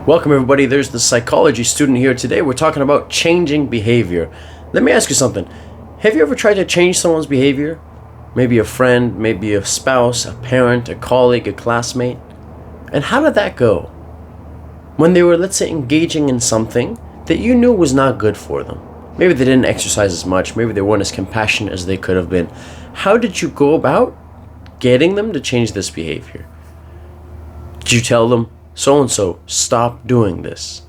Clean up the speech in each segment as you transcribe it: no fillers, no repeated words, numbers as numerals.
Welcome everybody, there's the psychology student here. Today we're talking about changing behavior. Let me ask you something. Have you ever tried to change someone's behavior? Maybe a friend, maybe a spouse, a parent, a colleague, a classmate. And how did that go? When they were, let's say, engaging in something that you knew was not good for them. Maybe they didn't exercise as much, maybe they weren't as compassionate as they could have been. How did you go about getting them to change this behavior? Did you tell them, so-and-so, stop doing this?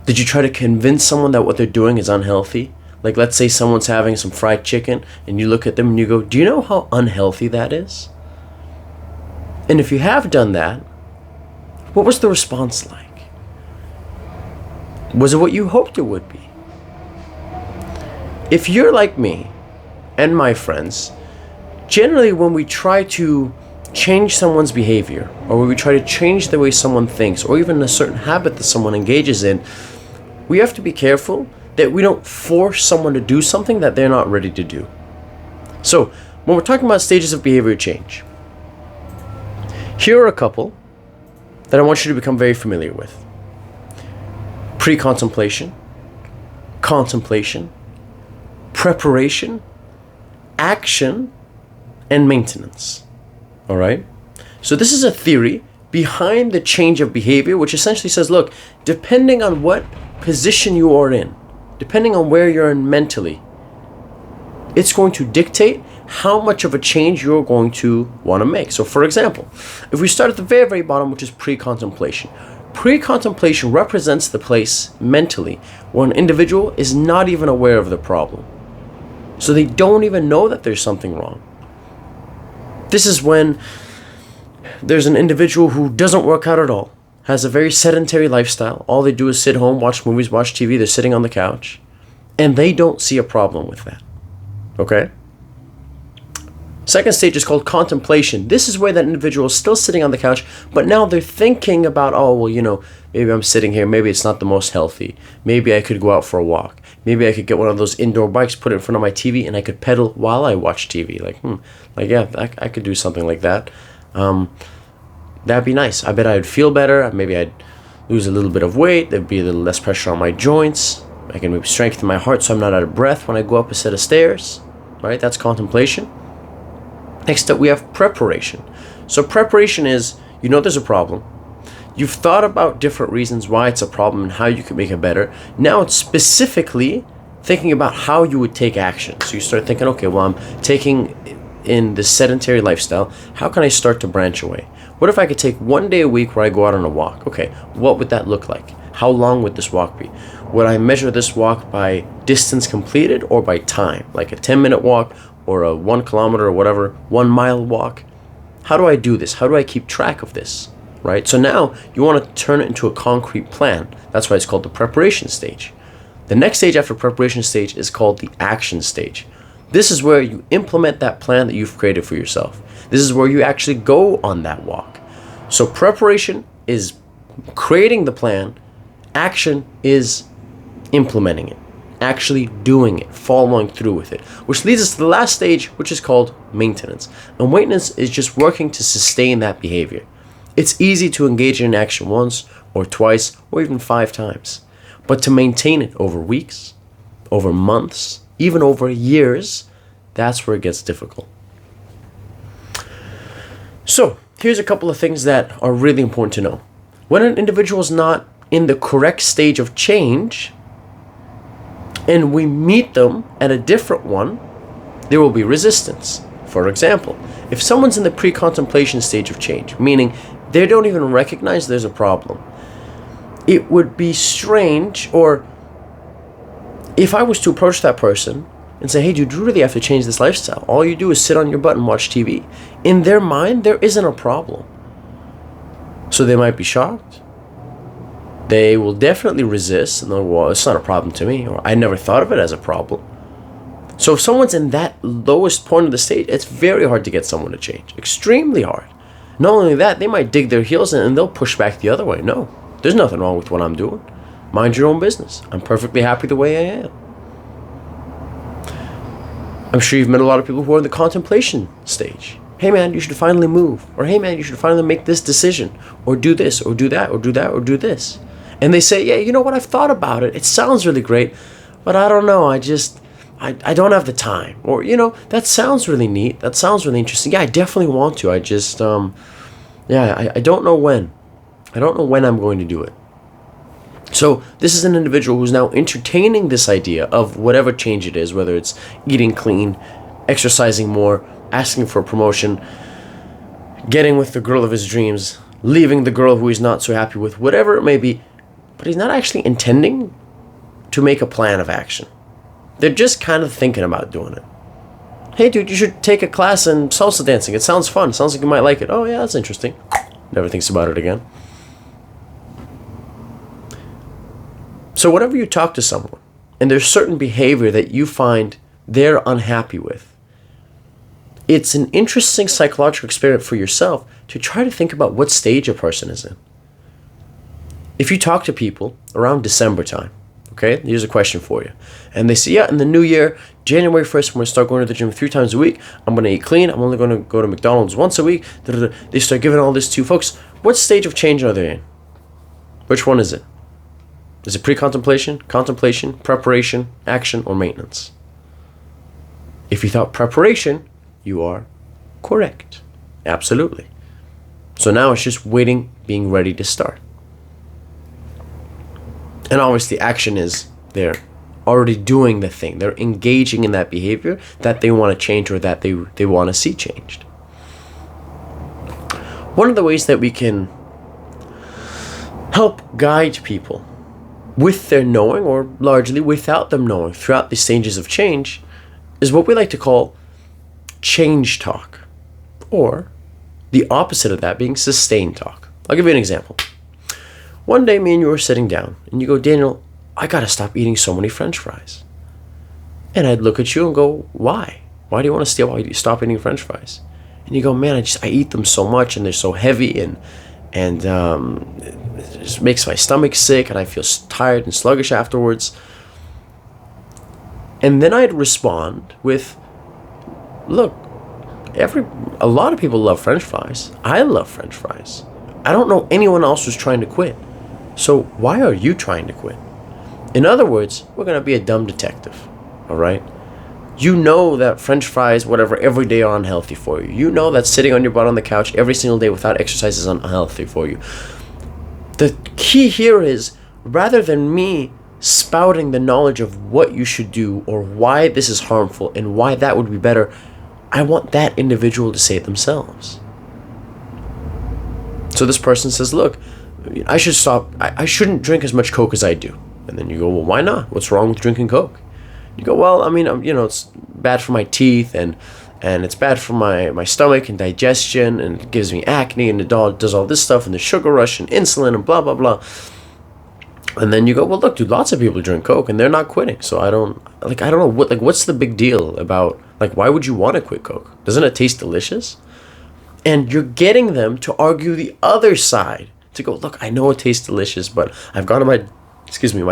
Did you try to convince someone that what they're doing is unhealthy? Like, let's say someone's having some fried chicken and you look at them and you go, do you know how unhealthy that is? And if you have done that, what was the response like? Was it what you hoped it would be? If you're like me and my friends, generally when we try to change someone's behavior, or when we try to change the way someone thinks, or even a certain habit that someone engages in, we have to be careful that we don't force someone to do something that they're not ready to do. So, when we're talking about stages of behavior change, here are a couple that I want you to become very familiar with. Precontemplation, contemplation, preparation, action, and maintenance. All right? So this is a theory behind the change of behavior, which essentially says, look, depending on what position you are in, depending on where you're in mentally, it's going to dictate how much of a change you're going to want to make. So for example, if we start at the very, very bottom, which is pre-contemplation. Pre-contemplation represents the place mentally where an individual is not even aware of the problem. So they don't even know that there's something wrong. This is when there's an individual who doesn't work out at all, has a very sedentary lifestyle. All they do is sit home, watch movies, watch TV. They're sitting on the couch, and they don't see a problem with that. Okay? Second stage is called contemplation. This is where that individual is still sitting on the couch, but now they're thinking about, maybe I'm sitting here, maybe it's not the most healthy. Maybe I could go out for a walk. Maybe I could get one of those indoor bikes, put it in front of my TV, and I could pedal while I watch TV. I could do something like that. That'd be nice. I bet I'd feel better. Maybe I'd lose a little bit of weight. There'd be a little less pressure on my joints. I can maybe strengthen my heart so I'm not out of breath when I go up a set of stairs. Right? That's contemplation. Next up, we have preparation. So preparation is, there's a problem. You've thought about different reasons why it's a problem and how you can make it better. Now it's specifically thinking about how you would take action. So you start thinking, okay, well, I'm taking in this sedentary lifestyle. How can I start to branch away? What if I could take one day a week where I go out on a walk? Okay, what would that look like? How long would this walk be? Would I measure this walk by distance completed or by time? Like a 10-minute walk or a 1 kilometer or whatever, 1 mile walk? How do I do this? How do I keep track of this? Right? So now you want to turn it into a concrete plan. That's why it's called the preparation stage. The next stage after preparation stage is called the action stage. This is where you implement that plan that you've created for yourself. This is where you actually go on that walk. So preparation is creating the plan. Action is implementing it, actually doing it, following through with it, which leads us to the last stage, which is called maintenance. And maintenance is just working to sustain that behavior. It's easy to engage in action once or twice or even 5 times, but to maintain it over weeks, over months, even over years, that's where it gets difficult. So here's a couple of things that are really important to know. When an individual is not in the correct stage of change, and we meet them at a different one, there will be resistance. For example, if someone's in the pre-contemplation stage of change, meaning they don't even recognize there's a problem, it would be strange, or if I was to approach that person and say, hey, dude, you really have to change this lifestyle. All you do is sit on your butt and watch TV. In their mind, there isn't a problem. So they might be shocked. They will definitely resist and they'll go, well, it's not a problem to me, or I never thought of it as a problem. So if someone's in that lowest point of the stage, it's very hard to get someone to change. Extremely hard. Not only that, they might dig their heels in and they'll push back the other way. No, there's nothing wrong with what I'm doing. Mind your own business. I'm perfectly happy the way I am. I'm sure you've met a lot of people who are in the contemplation stage. hey man, you should finally move, or hey man, you should finally make this decision, or do this, or do that, or do that, or do this. And they say, yeah, you know what, I've thought about it. It sounds really great, but I don't know. I don't have the time. Or, that sounds really neat. That sounds really interesting. Yeah, I definitely want to. I just, I don't know when. I don't know when I'm going to do it. So this is an individual who's now entertaining this idea of whatever change it is, whether it's eating clean, exercising more, asking for a promotion, getting with the girl of his dreams, leaving the girl who he's not so happy with, whatever it may be. But he's not actually intending to make a plan of action. They're just kind of thinking about doing it. Hey dude, you should take a class in salsa dancing. It sounds fun. It sounds like you might like it. Oh yeah, that's interesting. Never thinks about it again. So whenever you talk to someone and there's certain behavior that you find they're unhappy with, it's an interesting psychological experiment for yourself to try to think about what stage a person is in. If you talk to people around December time, okay, here's a question for you. And they say, yeah, in the new year, January 1st, I'm going to start going to the gym 3 times a week. I'm going to eat clean. I'm only going to go to McDonald's once a week. They start giving all this to you folks. What stage of change are they in? Which one is it? Is it pre-contemplation, contemplation, preparation, action, or maintenance? If you thought preparation, you are correct. Absolutely. So now it's just waiting, being ready to start. And obviously action is they're already doing the thing. They're engaging in that behavior that they want to change or that they want to see changed. One of the ways that we can help guide people with their knowing, or largely without them knowing, throughout the stages of change, is what we like to call change talk, or the opposite of that being sustain talk. I'll give you an example. One day me and you were sitting down and you go, Daniel, I gotta stop eating so many French fries. And I'd look at you and go, why? Why do you want to stop eating French fries? And you go, man, I eat them so much and they're so heavy and it just makes my stomach sick and I feel tired and sluggish afterwards. And then I'd respond with, look, a lot of people love French fries. I love French fries. I don't know anyone else who's trying to quit. So why are you trying to quit? In other words, we're going to be a dumb detective, all right? You know that French fries, whatever, every day are unhealthy for you. You know that sitting on your butt on the couch every single day without exercise is unhealthy for you. The key here is, rather than me spouting the knowledge of what you should do or why this is harmful and why that would be better, I want that individual to say it themselves. So this person says, look, I should stop. I shouldn't drink as much Coke as I do. And then you go, well, why not? What's wrong with drinking Coke? You go, well, I mean, it's bad for my teeth and it's bad for my stomach and digestion and it gives me acne and it does all this stuff and the sugar rush and insulin and blah, blah, blah. And then you go, well, look, dude, lots of people drink Coke and they're not quitting. So I don't know what's the big deal about, why would you want to quit Coke? Doesn't it taste delicious? And you're getting them to argue the other side, to go, look, I know it tastes delicious, but I've gone to my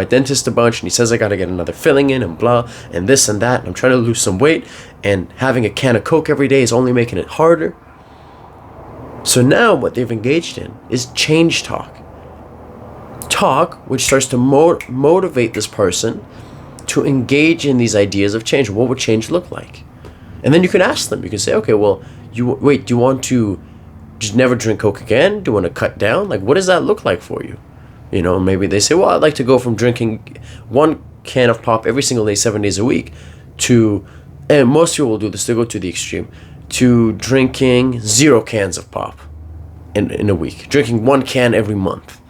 dentist a bunch and he says I got to get another filling in and blah and this and that and I'm trying to lose some weight and having a can of Coke every day is only making it harder. So now what they've engaged in is change talk. Talk which starts to motivate this person to engage in these ideas of change. What would change look like? And then you can ask them, you can say, okay, well, do you want to just never drink Coke again? Do you want to cut down? What does that look like for you? Maybe they say, well, I'd like to go from drinking 1 can of pop every single day, 7 days a week, to, and most people will do this, they go to the extreme, to drinking 0 cans of pop in a week, drinking 1 can every month.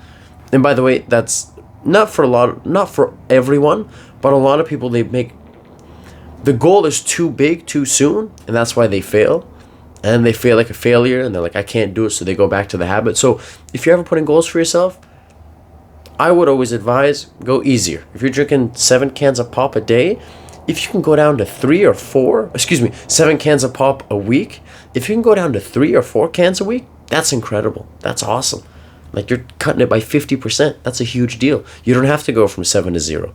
And by the way, that's not for everyone, but a lot of people, the goal is too big too soon, and that's why they fail. And they feel like a failure, and they're like, I can't do it, so they go back to the habit. So if you're ever putting goals for yourself, I would always advise, go easier. If you're drinking 7 cans of pop a day, if you can go down to 7 cans of pop a week, if you can go down to 3 or 4 cans a week, that's incredible. That's awesome. You're cutting it by 50%. That's a huge deal. You don't have to go from 7 to 0.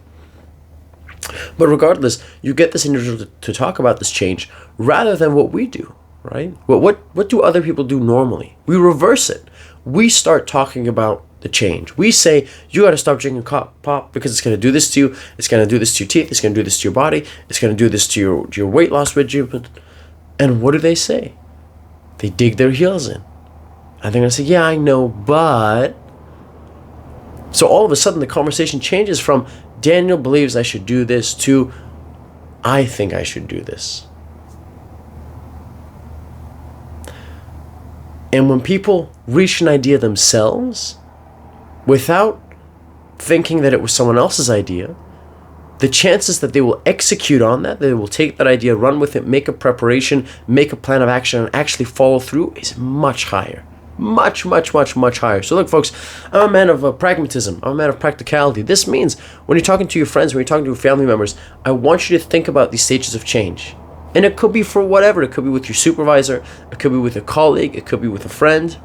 But regardless, you get this individual to talk about this change rather than what we do. right? What do other people do normally? We reverse it. We start talking about the change. We say, you got to stop drinking pop because it's going to do this to you. It's going to do this to your teeth. It's going to do this to your body. It's going to do this to your weight loss regimen. And what do they say? They dig their heels in. And they're going to say, yeah, I know, but... So all of a sudden the conversation changes from Daniel believes I should do this to I think I should do this. And when people reach an idea themselves, without thinking that it was someone else's idea, the chances that they will execute on that, they will take that idea, run with it, make a preparation, make a plan of action, and actually follow through is much higher. Much, much, much, much higher. So look, folks, I'm a man of pragmatism. I'm a man of practicality. This means when you're talking to your friends, when you're talking to your family members, I want you to think about these stages of change. And it could be for whatever. It could be with your supervisor. It could be with a colleague. It could be with a friend.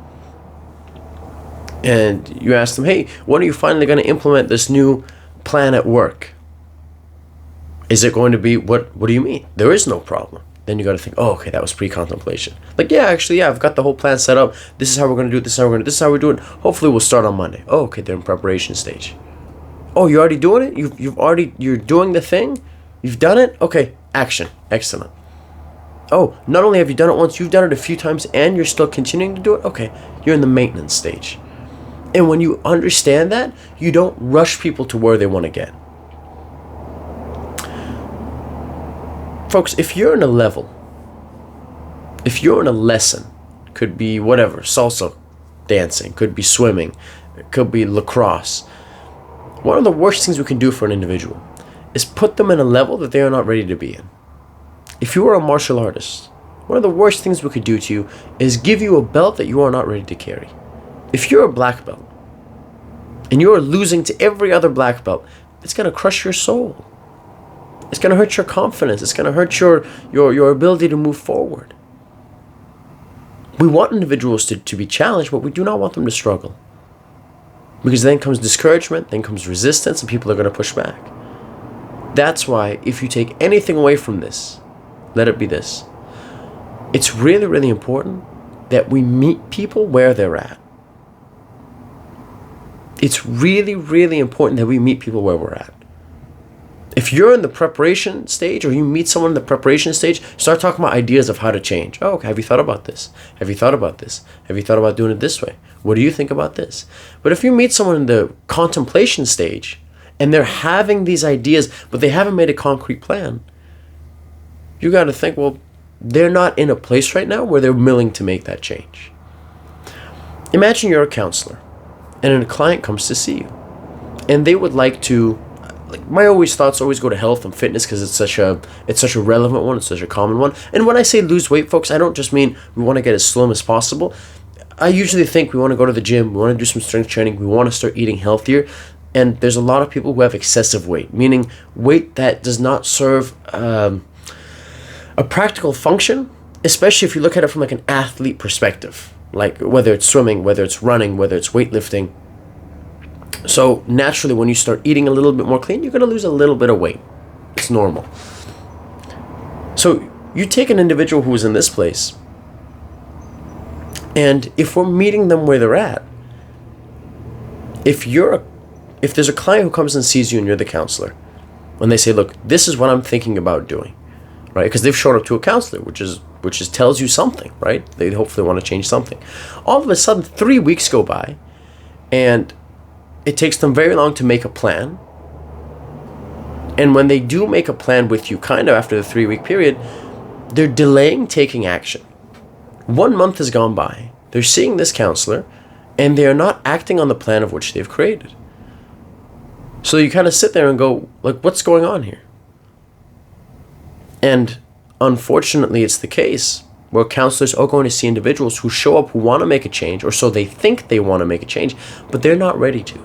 And you ask them, hey, when are you finally going to implement this new plan at work? Is it going to be, what do you mean? There is no problem. Then you got to think, oh, okay, that was pre-contemplation. Like, yeah, actually, yeah, I've got the whole plan set up. This is how we're going to do it. This is how we're going to do it. This is how we're doing it. Hopefully we'll start on Monday. Oh, okay, they're in preparation stage. Oh, you're already doing it? You're doing the thing? You've done it? Okay, action. Excellent. Oh, not only have you done it once, you've done it a few times and you're still continuing to do it? Okay, you're in the maintenance stage. And when you understand that, you don't rush people to where they want to get. Folks, if you're in a level, if you're in a lesson, could be whatever, salsa dancing, could be swimming, it could be lacrosse. One of the worst things we can do for an individual is put them in a level that they are not ready to be in. If you are a martial artist, one of the worst things we could do to you is give you a belt that you are not ready to carry. If you're a black belt and you are losing to every other black belt, it's going to crush your soul. It's going to hurt your confidence. It's going to hurt your ability to move forward. We want individuals to be challenged, but we do not want them to struggle. Because then comes discouragement, then comes resistance, and people are going to push back. That's why if you take anything away from this, let it be this. It's really, really important that we meet people where they're at. It's really, really important that we meet people where we're at. If you're in the preparation stage or you meet someone in the preparation stage, start talking about ideas of how to change. Oh, okay, have you thought about this? Have you thought about this? Have you thought about doing it this way? What do you think about this? But if you meet someone in the contemplation stage and they're having these ideas, but they haven't made a concrete plan, you got to think, well, they're not in a place right now where they're willing to make that change. Imagine you're a counselor and a client comes to see you and they would like to, my thoughts always go to health and fitness because it's such a relevant one, it's such a common one. And when I say lose weight, folks, I don't just mean we want to get as slim as possible. I usually think we want to go to the gym, we want to do some strength training, we want to start eating healthier. And there's a lot of people who have excessive weight, meaning weight that does not serve a practical function, especially if you look at it from like an athlete perspective, like whether it's swimming, whether it's running, whether it's weightlifting. So naturally, when you start eating a little bit more clean, you're going to lose a little bit of weight. It's normal. So you take an individual who is in this place, and if we're meeting them where they're at, if there's a client who comes and sees you and you're the counselor, and they say, look, this is what I'm thinking about doing, right? Because they've showed up to a counselor, which tells you something, right? They hopefully want to change something. All of a sudden, 3 weeks go by, and it takes them very long to make a plan. And when they do make a plan with you, kind of after the 3-week period, they're delaying taking action. 1 month has gone by. They're seeing this counselor, and they are not acting on the plan of which they've created. So you kind of sit there and go, like, what's going on here? And unfortunately, it's the case where counselors are going to see individuals who show up who want to make a change, or so they think they want to make a change, but they're not ready to.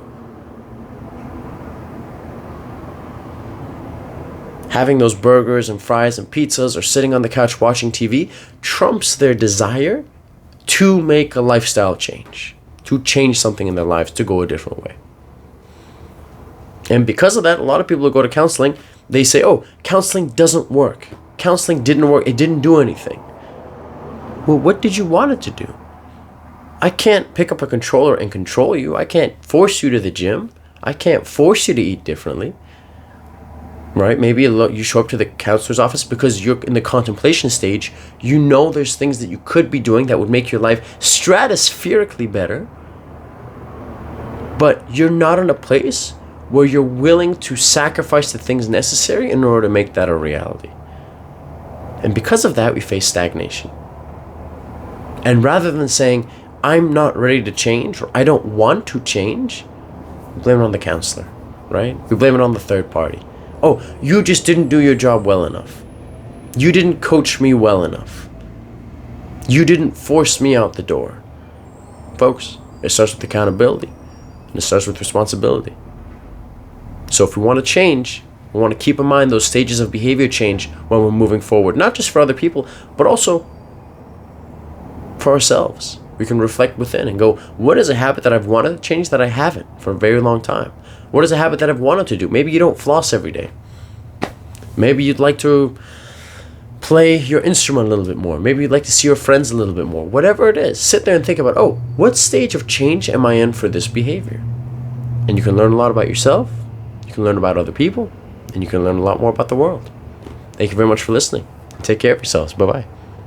Having those burgers and fries and pizzas or sitting on the couch watching TV trumps their desire to make a lifestyle change, to change something in their lives, to go a different way. And because of that, a lot of people who go to counseling, they say, oh, counseling doesn't work. Counseling didn't work. It didn't do anything. Well, what did you want it to do? I can't pick up a controller and control you. I can't force you to the gym. I can't force you to eat differently. Right? Maybe you show up to the counselor's office because you're in the contemplation stage. You know there's things that you could be doing that would make your life stratospherically better. But you're not in a place where you're willing to sacrifice the things necessary in order to make that a reality. And because of that, we face stagnation. And rather than saying, I'm not ready to change, or I don't want to change, we blame it on the counselor, right? We blame it on the third party. Oh, you just didn't do your job well enough. You didn't coach me well enough. You didn't force me out the door. Folks, it starts with accountability. And it starts with responsibility. So if we want to change, we want to keep in mind those stages of behavior change when we're moving forward. Not just for other people, but also for ourselves. We can reflect within and go, what is a habit that I've wanted to change that I haven't for a very long time? What is a habit that I've wanted to do? Maybe you don't floss every day. Maybe you'd like to play your instrument a little bit more. Maybe you'd like to see your friends a little bit more. Whatever it is, sit there and think about, oh, what stage of change am I in for this behavior? And you can learn a lot about yourself. You can learn about other people. And you can learn a lot more about the world. Thank you very much for listening. Take care of yourselves. Bye-bye.